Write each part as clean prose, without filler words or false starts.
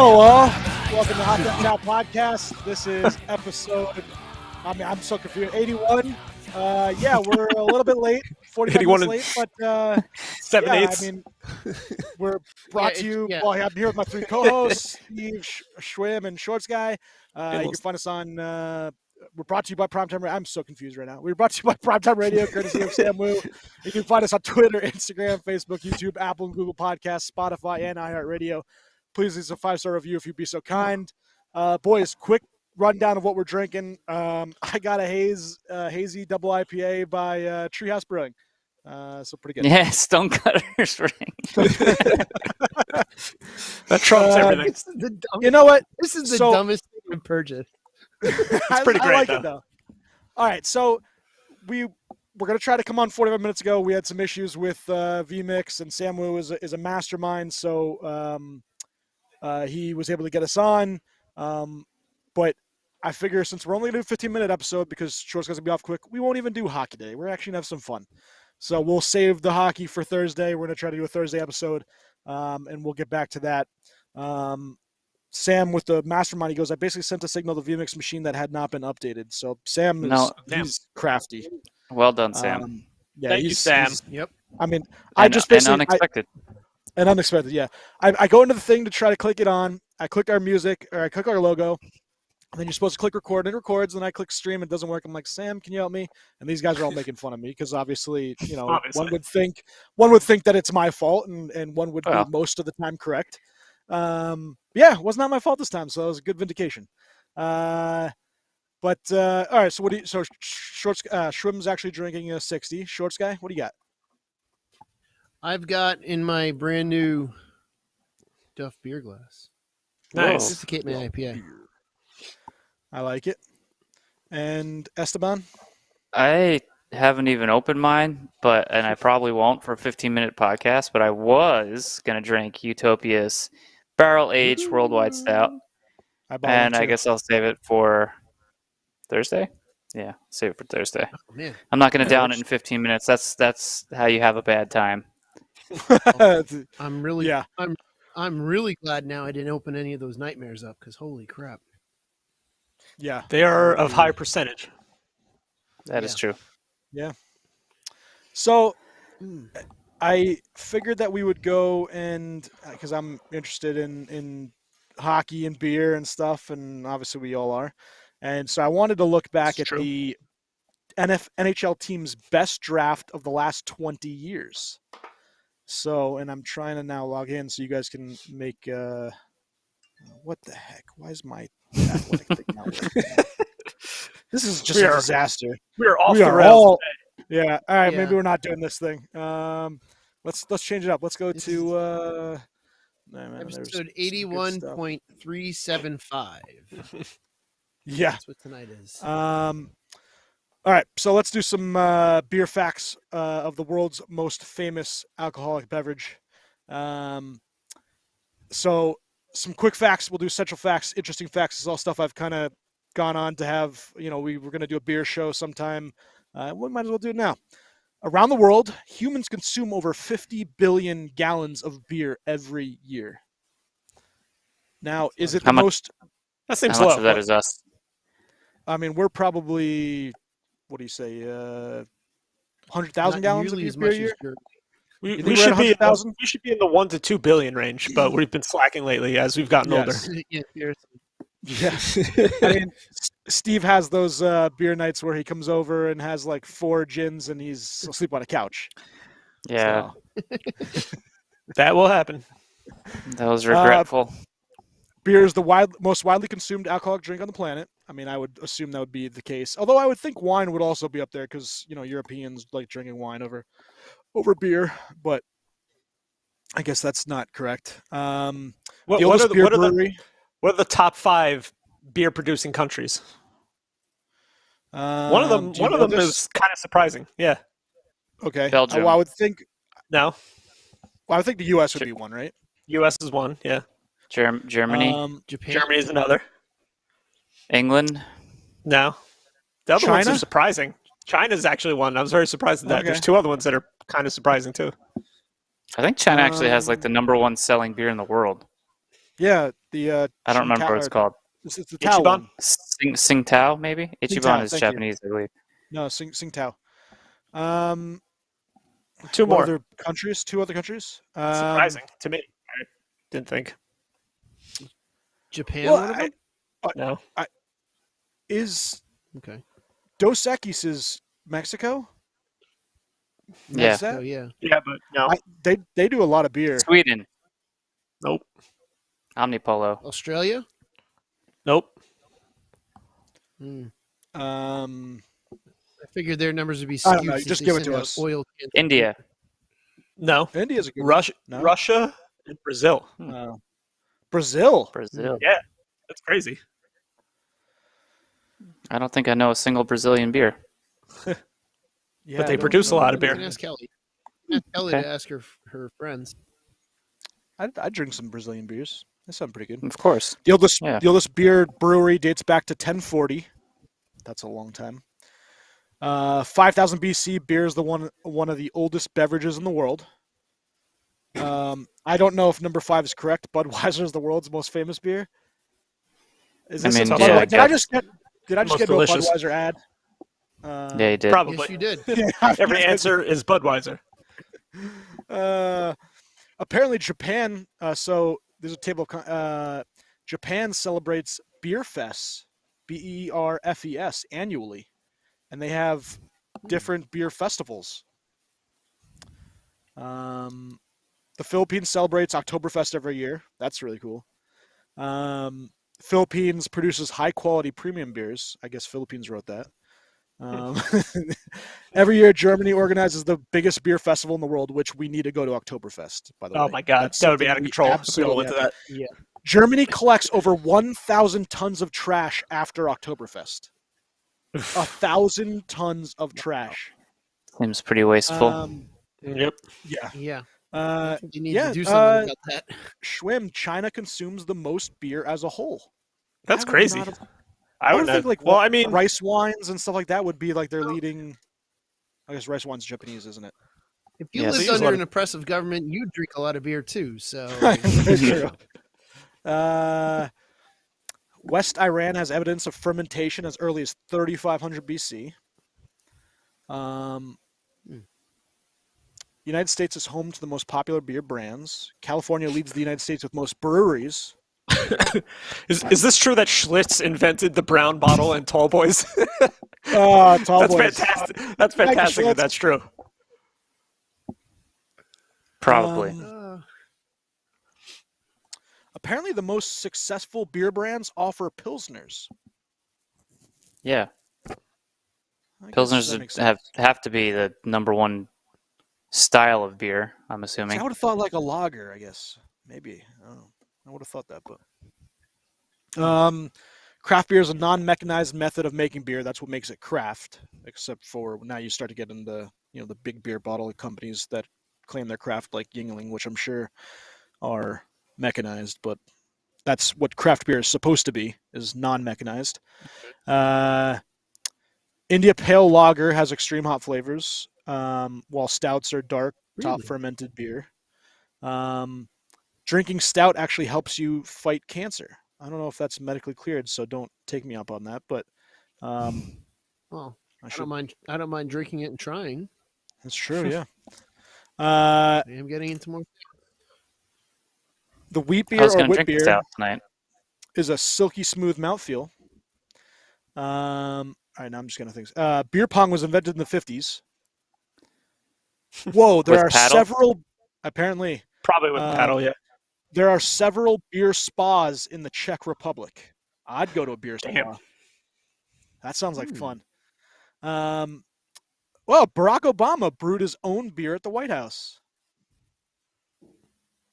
Hello all, welcome to Hot Dog Chow Podcast. This is episode, I'm so confused, 81. We're a little bit late, 45 minutes late, but 7/8. We're brought to you, well, I'm here with my three co-hosts, Steve, Schwim, and Shorts Guy. You can find us on, we're brought to you by Primetime Radio. I'm so confused right now. We're brought to you by Primetime Radio, courtesy of Sam Wu. You can find us on Twitter, Instagram, Facebook, YouTube, Apple and Google Podcasts, Spotify, and iHeartRadio. Please leave us a 5-star review if you'd be so kind. Boys, quick rundown of what we're drinking. I got a hazy double IPA by Treehouse Brewing. So pretty good. Yeah, Stonecutters Ring. That trumps everything. You know what? This is the dumbest thing to purchase. It's pretty great, I like it, though. All right, so we're going to try to come on 45 minutes ago. We had some issues with vMix, and Sam Wu is a mastermind, so he was able to get us on. But I figure since we're only going to do a 15-minute episode because Short's going to be off quick, we won't even do hockey today. We're actually going to have some fun. So we'll save the hockey for Thursday. We're going to try to do a Thursday episode, and we'll get back to that. Sam, with the mastermind, he goes, I basically sent a signal to the vMix machine that had not been updated. So Sam he's crafty. Well done, Sam. Thank you, Sam. Yep. I mean, I just basically... unexpected. And unexpected, yeah. I go into the thing to try to click it on. I click our music, or I click our logo. And then you're supposed to click record, and it records. And I click stream, it doesn't work. I'm like, Sam, can you help me? And these guys are all making fun of me because obviously, one would think that it's my fault, and one would be most of the time correct. It was not my fault this time, so it was a good vindication. All right. So Shrim's actually drinking a 60. Shorts Guy, what do you got? I've got in my brand new Duff beer glass. Nice. This is the Cape May IPA. I like it. And Esteban? I haven't even opened mine, and I probably won't for a 15-minute podcast, but I was going to drink Utopia's barrel-aged worldwide stout. I guess I'll save it for Thursday. Yeah, save it for Thursday. Oh, man. I'm not going to down it in 15 minutes. That's how you have a bad time. I'm really glad now I didn't open any of those nightmares up because holy crap. Yeah. They are of high percentage. That is true. Yeah. So I figured that we would go and because I'm interested in hockey and beer and stuff, and obviously we all are. And so I wanted to look back at the NHL team's best draft of the last 20 years. So, and I'm trying to now log in so you guys can make what the heck? Why is my athletic thing not working? This is just a disaster. We're off the rails. Yeah. All right. Yeah. Maybe we're not doing this thing. Let's change it up. Let's go to episode 81.375. Yeah. That's what tonight is. All right, so let's do some beer facts of the world's most famous alcoholic beverage. So some quick facts. We'll do central facts, interesting facts. This is all stuff I've kind of gone on to have. We were going to do a beer show sometime. We might as well do it now. Around the world, humans consume over 50 billion gallons of beer every year. Now, is it the most? That seems low. How much of that but... is us? I mean, we're probably... What do you say? 100,000 gallons of beer a year? We should be in the 1 to 2 billion range, but we've been slacking lately as we've gotten older. Yeah. I mean, Steve has those beer nights where he comes over and has like 4 gins and he's asleep on a couch. Yeah. So. That will happen. That was regretful. Beer is the most widely consumed alcoholic drink on the planet. I mean, I would assume that would be the case. Although I would think wine would also be up there because, Europeans like drinking wine over beer. But I guess that's not correct. What are the top 5 beer producing countries? One of them is kind of surprising. Yeah. Okay. Belgium. I would think. No. Well, I would think the U.S. would be one, right? U.S. is one. Yeah. Germany. Japan. Germany is another. England. No. The other ones China? are surprising. China's actually one. I was very surprised at that. Okay. There's 2 other ones that are kind of surprising too. I think China actually has like the #1 selling beer in the world. Yeah, the I don't remember what it's called. It's the Tao Ichiban? one. Tsingtao, maybe? Ichiban is Japanese, I believe. No, Tsingtao. Two more. Other countries? 2 other countries? Surprising to me. I didn't think. Japan, one of them? No. Is Okay. Dos Equis is Mexico? Yeah. Is that? So, yeah. Yeah, but no. They do a lot of beer. Sweden. Nope. Omnipolo. Australia? Nope. I figured their numbers would be skewed. I don't know. You just give it to us. Oil India. No. India's a good Russia, one. No? Russia and Brazil. Brazil. Yeah, that's crazy. I don't think I know a single Brazilian beer. Yeah, But they produce a lot of beer. Ask Kelly. Ask Kelly to ask her friends. I'd drink some Brazilian beers. They sound pretty good. Of course. The oldest beer brewery dates back to 1040. That's a long time. 5000 BC, beer is one of the oldest beverages in the world. I don't know if number 5 is correct. Budweiser is the world's most famous beer. Is this did I just get into a Budweiser ad? Yeah, you did. Probably. Yes, you did. Every answer is Budweiser. Apparently, Japan. So there's a table. Japan celebrates Beer Fest, BERFES, annually, and they have different beer festivals. The Philippines celebrates Oktoberfest every year. That's really cool. Philippines produces high-quality premium beers. I guess Philippines wrote that. Every year, Germany organizes the biggest beer festival in the world, which we need to go to Oktoberfest, by the way. Oh, my God. That would be out of control if we all went to that. Yeah. Germany collects over 1,000 tons of trash after Oktoberfest. 1,000 tons of trash. Seems pretty wasteful. Yep. Yeah. Yeah. You need yeah, to do something about that. Schwim, China consumes the most beer as a whole. That's crazy. I would think like rice wines and stuff like that would be like their leading. I guess rice wine's Japanese, isn't it? If you lived under an oppressive government, you'd drink a lot of beer too. So very true. West Iran has evidence of fermentation as early as 3500 BC. United States is home to the most popular beer brands. California leads the United States with most breweries. Is this true that Schlitz invented the brown bottle and Tall Boys? Tall That's Boys. Fantastic. That's fantastic if that's true. Probably. Apparently, the most successful beer brands offer Pilsners. Yeah. Pilsners have to be the number one style of beer, I'm assuming. I would have thought like a lager, I guess. Maybe. I would have thought that, but craft beer is a non-mechanized method of making beer. That's what makes it craft. Except for now, you start to get into the big beer bottle companies that claim their craft, like Yuengling, which I'm sure are mechanized. But that's what craft beer is supposed to be: is non-mechanized. India Pale Lager has extreme hop flavors, while stouts are dark, top fermented beer. Drinking stout actually helps you fight cancer. I don't know if that's medically cleared, so don't take me up on that. But well, I don't mind drinking it and trying. That's true. Yeah. I am getting into more. The wheat beer or wit beer tonight. Is a silky smooth mouthfeel. All right, now I'm just gonna think. Beer pong was invented in the 50s. Whoa, there are several. Apparently, probably with paddle. Yeah. There are several beer spas in the Czech Republic. I'd go to a beer spa. That sounds like fun. Well, Barack Obama brewed his own beer at the White House.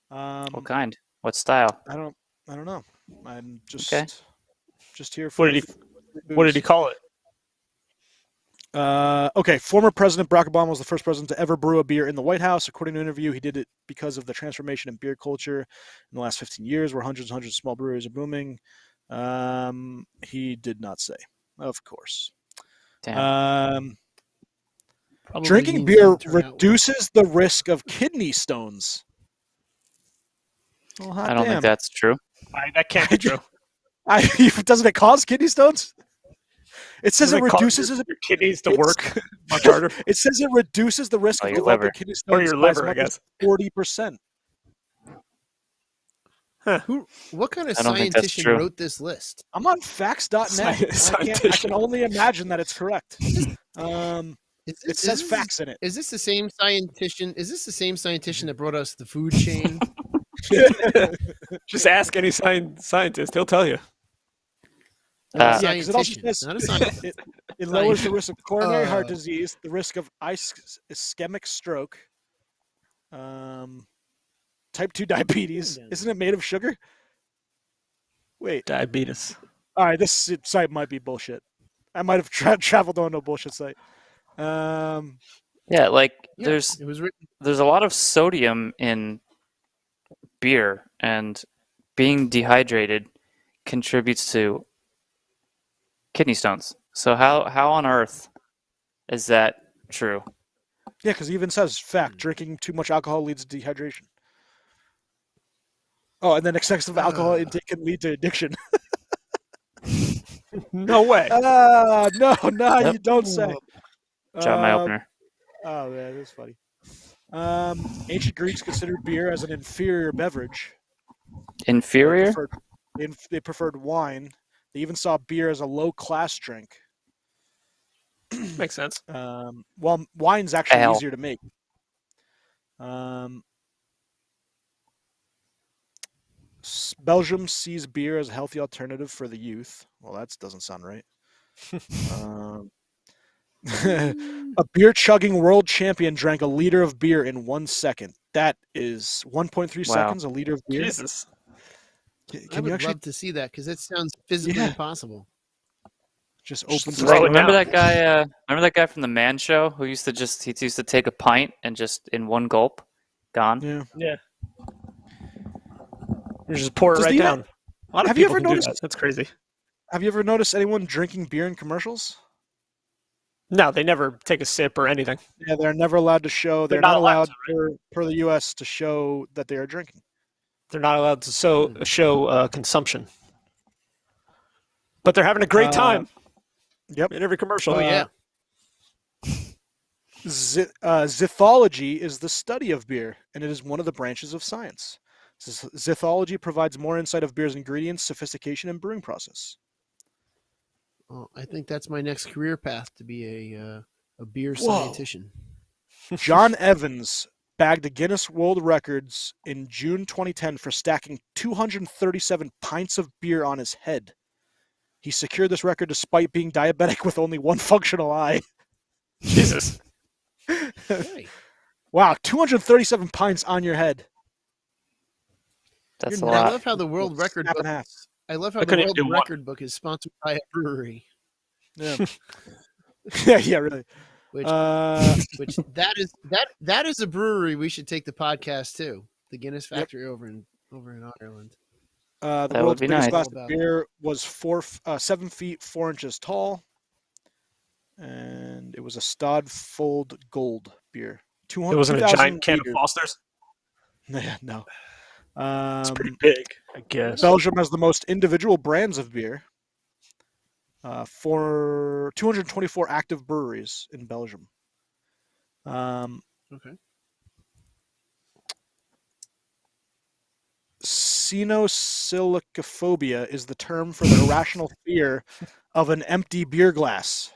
What kind? What style? I don't know. I'm just here What for. did he call it? Okay, former President Barack Obama was the first president to ever brew a beer in the White House. According to an interview, he did it because of the transformation in beer culture in the last 15 years, where hundreds and hundreds of small breweries are booming. He did not say, of course. Drinking beer reduces the risk of kidney stones. Well, I don't think that's true. That can't be true. Doesn't it cause kidney stones? It says it reduces your kidneys to work much harder. It says it reduces the risk of developing kidney stones or your liver, by I guess 40%. Huh. What kind of scientist wrote this list? I'm on facts.net. I can only imagine that it's correct. It says facts in it. Is this the same scientist? Is this the same scientist that brought us the food chain? Just ask any scientist; he'll tell you. Because it also says it lowers the risk of coronary heart disease, the risk of ischemic stroke, type 2 diabetes. Isn't it made of sugar? Wait, diabetes. All right, this site might be bullshit. I might have traveled on a bullshit site. There's a lot of sodium in beer, and being dehydrated contributes to kidney stones. So how on earth is that true? Yeah, because it even says fact: drinking too much alcohol leads to dehydration. Oh, and then excessive alcohol intake can lead to addiction. No way. No, you don't say. Drop my opener. Oh man, that's funny. Ancient Greeks considered beer as an inferior beverage. Inferior? They preferred wine. They even saw beer as a low-class drink. Makes sense. Well, wine's actually easier to make. Belgium sees beer as a healthy alternative for the youth. Well, that doesn't sound right. A beer chugging world champion drank a liter of beer in 1 second. That is 1.3 seconds, a liter of beer. Jesus. I would love to see that because it sounds physically impossible. Just open. Remember that guy? Remember that guy from the Man Show who used to take a pint and just in one gulp, gone. Yeah. You just pour it right down. Have you ever noticed that? That's crazy. Have you ever noticed anyone drinking beer in commercials? No, they never take a sip or anything. Yeah, they're never allowed to show. They're not allowed per the U.S. to show that they are drinking. They're not allowed to show consumption. But they're having a great time. Yep. In every commercial. Oh, yeah. Zithology is the study of beer, and it is one of the branches of science. Zithology provides more insight of beer's ingredients, sophistication, and brewing process. Oh, I think that's my next career path, to be a beer scientist. John Evans bagged a Guinness World Records in June 2010 for stacking 237 pints of beer on his head. He secured this record despite being diabetic with only one functional eye. Jesus. Wow, 237 pints on your head. That's a lot. I love how the world record book. I love how the world record book is sponsored by a brewery. Yeah. yeah, really. Which that is a brewery we should take the podcast to. The Guinness Factory over in Ireland. The world's biggest glass of beer was 7 feet 4 inches tall, and it was a Stodfold Gold beer. It wasn't a giant can of Foster's. No. It's pretty big, I guess. Belgium has the most individual brands of beer. For 224 active breweries in Belgium. Okay. Cynosilicophobia is the term for the irrational fear of an empty beer glass.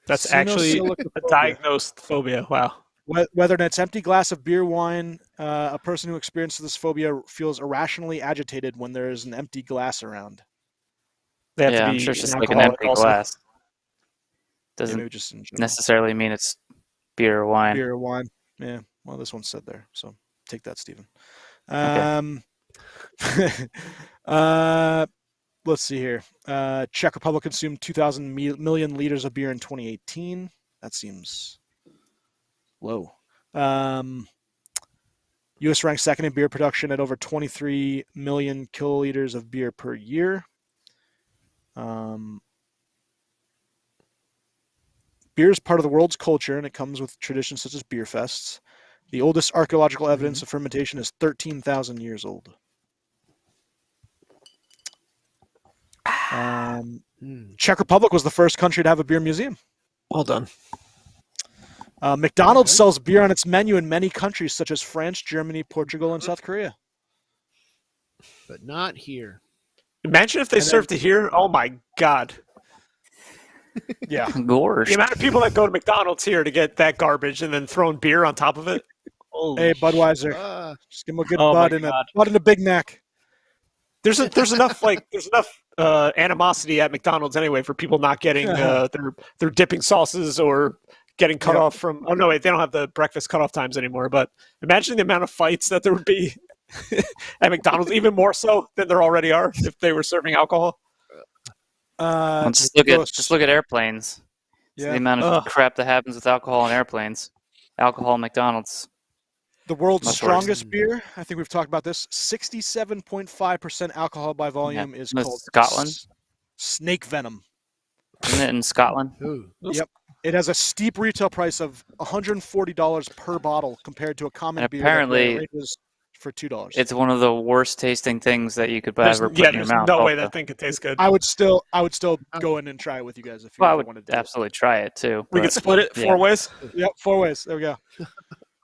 That's actually a diagnosed phobia. Wow. Whether it's empty glass of beer, wine, a person who experiences this phobia feels irrationally agitated when there is an empty glass around. I'm sure it's just like an empty glass. Doesn't necessarily mean it's beer or wine. Beer or wine. Yeah. Well, this one said there, so take that, Stephen. Let's see here. Czech Republic consumed 2,000 million liters of beer in 2018. That seems low. U.S. ranks second in beer production at over 23 million kiloliters of beer per year. Beer is part of the world's culture, and it comes with traditions such as beer fests. The oldest archaeological evidence of fermentation is 13,000 years old. Czech Republic was the first country to have a beer museum. Well done. McDonald's sells beer on its menu in many countries such as France, Germany, Portugal, and South Korea. But not here. Imagine if they served it here. Oh my God. Yeah. Gorge. The amount of people that go to McDonald's here to get that garbage and then throwing beer on top of it. Hey, Budweiser. Just give them a good bud and a Big Mac. There's enough animosity at McDonald's anyway for people not getting their dipping sauces or getting cut off from. Oh no, wait, they don't have the breakfast cutoff times anymore. But imagine the amount of fights that there would be at McDonald's, even more so than there already are if they were serving alcohol. Just look at airplanes. Yeah. The amount of crap that happens with alcohol on airplanes. Alcohol, McDonald's. The world's strongest beer, I think we've talked about this, 67.5% alcohol by volume is called Scotland. Snake Venom. Isn't it in Scotland? Ooh. Yep. It has a steep retail price of $140 per bottle compared to a common beer that ranges for $2. It's one of the worst tasting things that you could ever put in your mouth. No way that thing could taste good. I would still go in and try it with you guys if you I would wanted to. Absolutely try it too. We could split it 4 ways. Yep, 4 ways. There we go.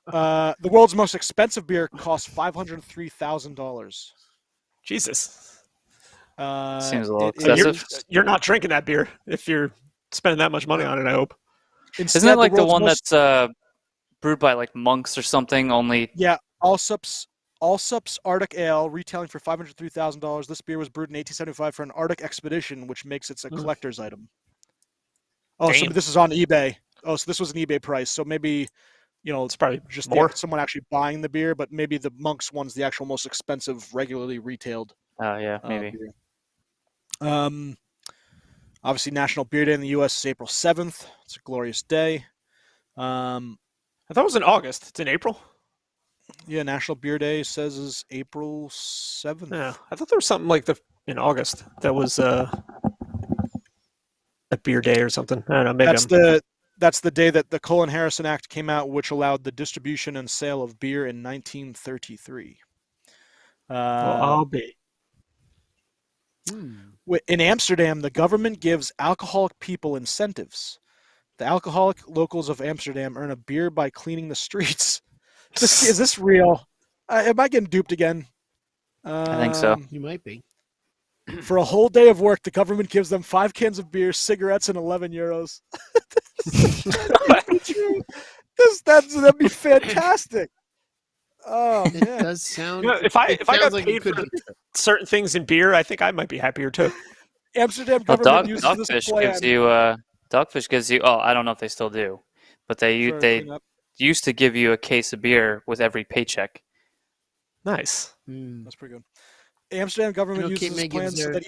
The world's most expensive beer costs $503,000. Jesus. Seems a little excessive. You're not drinking that beer if you're spending that much money on it, I hope. Isn't that like the one that's brewed by like monks or something? Only Allsup's Arctic Ale, retailing for $503,000. This beer was brewed in 1875 for an Arctic expedition, which makes it a collector's item. Oh, so this is on eBay. Oh, so this was an eBay price. So maybe, it's probably just someone actually buying the beer, but maybe the Monk's one's the actual most expensive, regularly retailed. Oh, yeah, maybe. Beer. Obviously, National Beer Day in the U.S. is April 7th. It's a glorious day. I thought it was in August. It's in April? Yeah, National Beer Day says is April 7th. Yeah, I thought there was something like in August that was a beer day or something. I don't know. Maybe that's the day that the Cullen-Harrison Act came out, which allowed the distribution and sale of beer in 1933. I'll be. In Amsterdam, the government gives alcoholic people incentives. The alcoholic locals of Amsterdam earn a beer by cleaning the streets. Is this real? Am I getting duped again? I think so. You might be. For a whole day of work, the government gives them 5 cans of beer, cigarettes, and 11 euros. That'd be fantastic. Oh man, it does sound. If I got paid for certain things in beer, I think I might be happier too. Amsterdam government uses this plan. Dogfish gives you. Oh, I don't know if they still do, but they used to give you a case of beer with every paycheck. Nice. That's pretty good. Amsterdam government uses this plan so that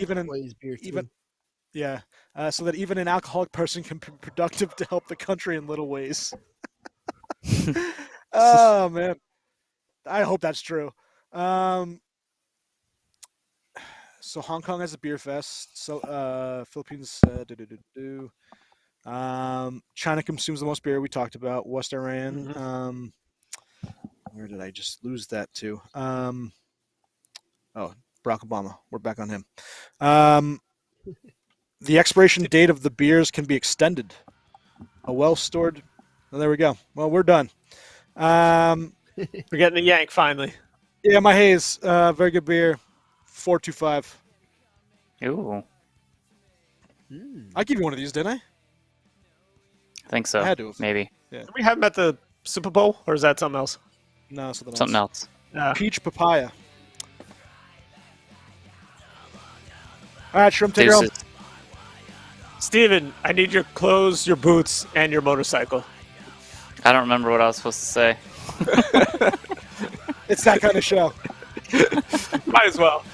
so that even an alcoholic person can be productive to help the country in little ways. Oh man, I hope that's true. So Hong Kong has a beer fest. So Philippines. China consumes the most beer. We talked about West Iran. Where did I just lose that to? Barack Obama. We're back on him. The expiration date of the beers can be extended. A well-stored. Oh, there we go. Well, we're done. We're getting the yank finally. Yeah, my Hayes. Very good beer. 4.25. Ooh. I give you one of these, didn't I? I think so. I had to. Maybe. Yeah. Did we have them at the Super Bowl, or is that something else? No, something else. Peach papaya. All right, Shrimp, take her home. Steven, I need your clothes, your boots, and your motorcycle. I don't remember what I was supposed to say. It's that kind of show. Might as well.